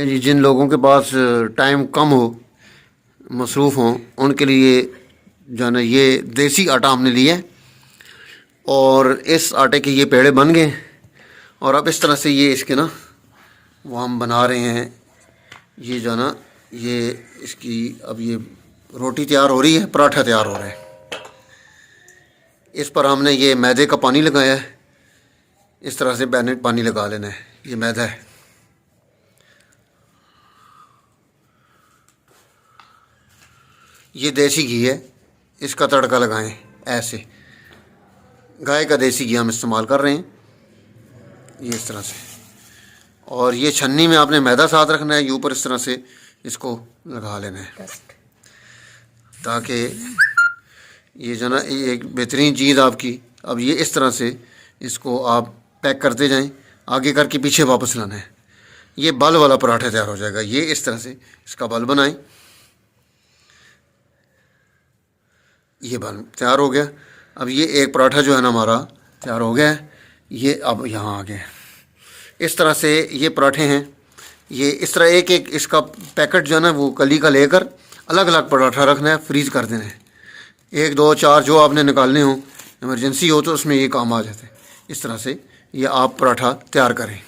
जी, जिन लोगों के पास टाइम कम हो, मसरूफ़ हों, उनके लिए जो है ना ये देसी आटा हमने लिया है और इस आटे के ये पेड़े बन गए। और अब इस तरह से ये इसके ना वो हम बना रहे हैं। ये जो है ना ये इसकी अब ये रोटी तैयार हो रही है, पराठा तैयार हो रहा है। इस पर हमने ये मैदे का पानी लगाया है। इस तरह से पानी लगा लेना है। ये मैदा है। ये देसी घी है, इसका तड़का लगाएं ऐसे। गाय का देसी घी हम इस्तेमाल कर रहे हैं, ये इस तरह से। और ये छन्नी में आपने मैदा साथ रखना है, ये ऊपर इस तरह से इसको लगा लेना है ताकि ये जो ना ये एक बेहतरीन चीज़ आपकी। अब ये इस तरह से इसको आप पैक करते जाएं, आगे करके पीछे वापस लाना है। ये बल वाला पराठा तैयार हो जाएगा। ये इस तरह से इसका बल बनाएं। ये बल तैयार हो गया। अब ये एक पराठा जो है ना हमारा तैयार हो गया है। ये अब यहाँ आ गया। इस तरह से ये पराठे हैं। ये इस तरह एक एक इसका पैकेट जो है ना वो कली का लेकर अलग अलग पराठा रखना है, फ्रीज़ कर देना है। 1 2 4 जो आपने निकालने हो, इमरजेंसी हो तो उसमें ये काम आ जाते हैं। इस तरह से ये आप पराठा तैयार करें।